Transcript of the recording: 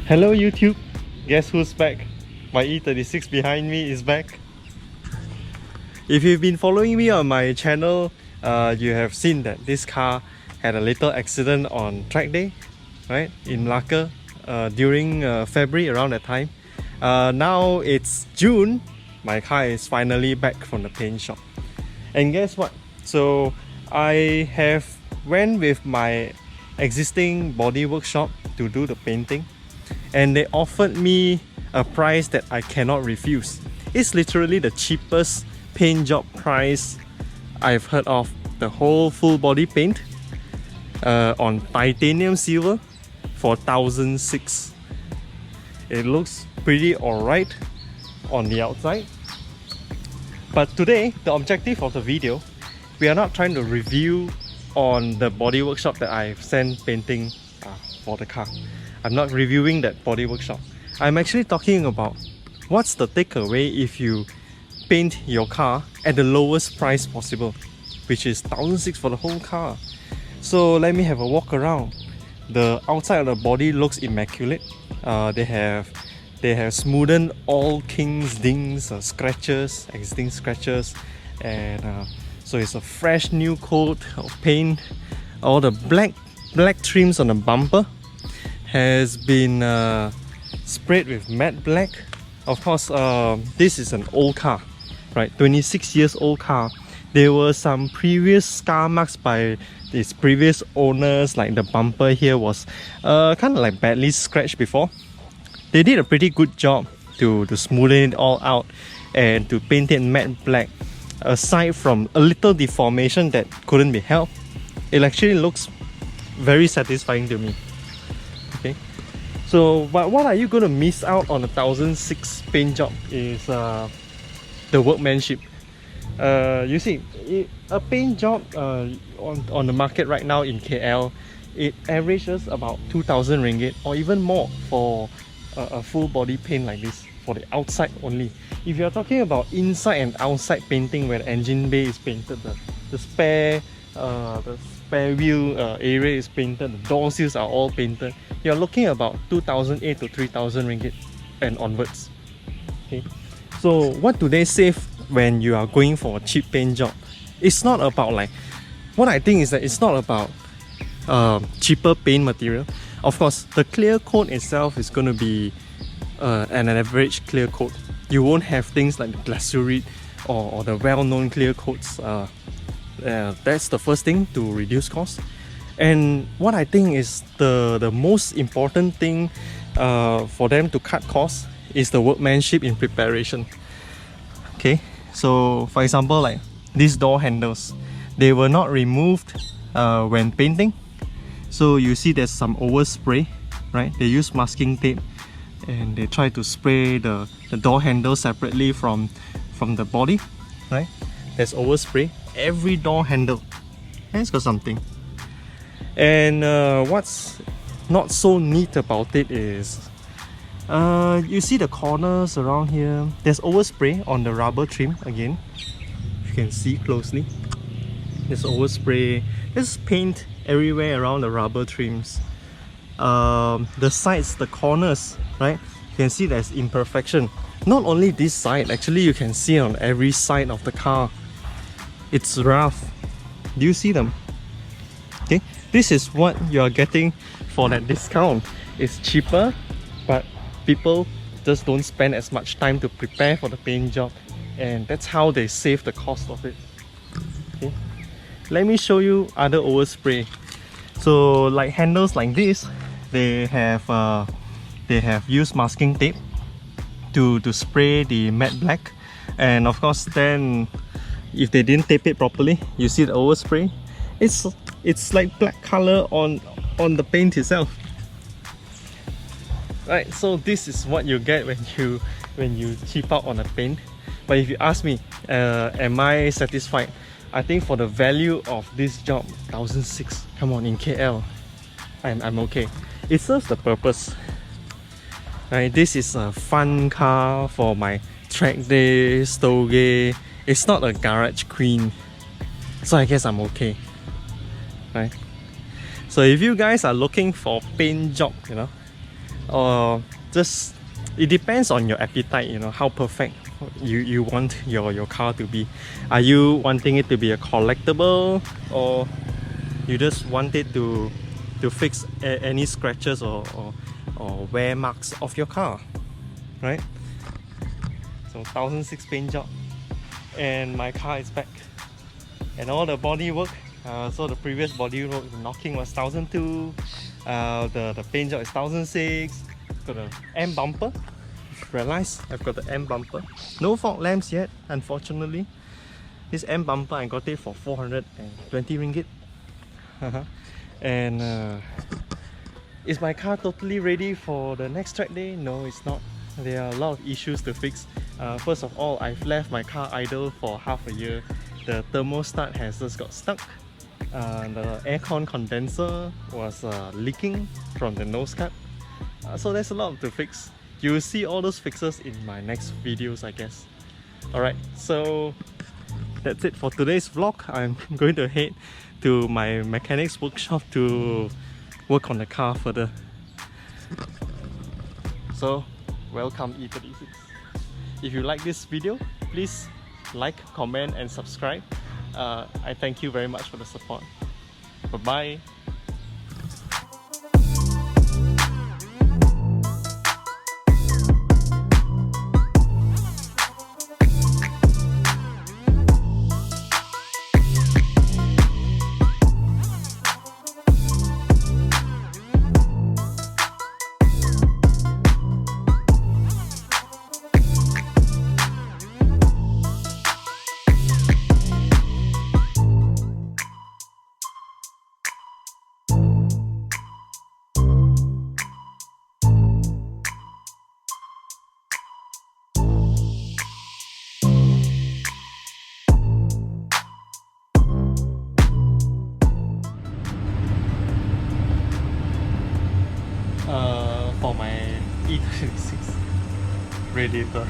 Hello YouTube, guess who's back? My E36 behind me is back. If you've been following me on my channel, you have seen that this car had a little accident on track day, right, in Malacca during February, around that time. Now it's June, my car is finally back from the paint shop. And guess what? So I have went with my existing Bodywork shop to do the painting, and they offered me a price that I cannot refuse. It's literally the cheapest paint job price I've heard of. The whole full body paint on titanium silver for 1,600. It looks pretty alright on the outside. But today, the objective of the video, we are not trying to review on the body workshop that I've sent painting for the car. I'm not reviewing that body workshop. I'm actually talking about what's the takeaway if you paint your car at the lowest price possible, which is 1,600 for the whole car. So let me have a walk around. The outside of the body looks immaculate. They have smoothened all kings, dings, scratches, existing scratches, and so it's a fresh new coat of paint. All the black trims on the bumper has been sprayed with matte black. Of course, this is an old car, right? 26 years old car. There were some previous scar marks by its previous owners, like the bumper here was kind of like badly scratched before. They did a pretty good job to smoothen it all out and to paint it matte black. Aside from a little deformation that couldn't be helped, it actually looks very satisfying to me. Okay, so but what are you going to miss out on a 1,600 paint job is the workmanship. You see, a paint job on the market right now in KL, it averages about 2,000 ringgit or even more for a full body paint like this, for the outside only. If you're talking about inside and outside painting, where the engine bay is painted, the spare wheel area is painted, the door seals are all painted, you're looking at about 2,800 to 3,000 ringgit and onwards. Okay, so what do they save when you are going for a cheap paint job? It's not about, like, what I think is that it's not about cheaper paint material. Of course, the clear coat itself is going to be an average clear coat. You won't have things like the glycerite or the well-known clear coats. That's the first thing to reduce cost. And what I think is the most important thing for them to cut costs is the workmanship in preparation. Okay, so for example, like these door handles, they were not removed when painting. So you see there's some overspray, right? They use masking tape and they try to spray the door handle separately from the body, right? There's overspray. Every door handle has got something. And what's not so neat about it is you see the corners around here, there's overspray on the rubber trim again. If you can see closely, there's overspray. There's paint everywhere around the rubber trims. The sides, the corners, right? You can see there's imperfection. Not only this side, actually you can see on every side of the car. It's rough. Do you see them? Okay, this is what you're getting for that discount. It's cheaper, but people just don't spend as much time to prepare for the paint job, and that's how they save the cost of it. Okay, let me show you other overspray. So like handles like this, they have used masking tape to spray the matte black. And of course, then if they didn't tape it properly, you see the overspray, it's like black color on the paint itself. Right, so this is what you get when you cheap out on a paint. But if you ask me, am I satisfied? I think for the value of this job, 1,600, come on, in KL, I'm okay. It serves the purpose. Right, this is a fun car for my track day, stoge. It's not a garage queen, so I guess I'm okay. Right. So if you guys are looking for paint job, or just it depends on your appetite, you know, how perfect you want your car to be. Are you wanting it to be a collectible, or you just want it to fix any scratches or wear marks of your car, right? So 1006 paint job, and my car is back, and all the body work. So the previous body work, the knocking was 1002. The paint job is 1006. Got the M bumper. Realize I've got the M bumper. No fog lamps yet, unfortunately. This M bumper I got it for 420 ringgit. And is my car totally ready for the next track day? No, it's not. There are a lot of issues to fix. First of all, I've left my car idle for half a year. The thermostat has just got stuck. The aircon condenser was leaking from the nose cut. So there's a lot to fix. You will see all those fixes in my next videos, I guess. Alright, so that's it for today's vlog. I'm going to head to my mechanic's workshop to work on the car further. So, welcome E36. If you like this video, please like, comment and subscribe. I thank you very much for the support. Bye bye. For my E36 radiator.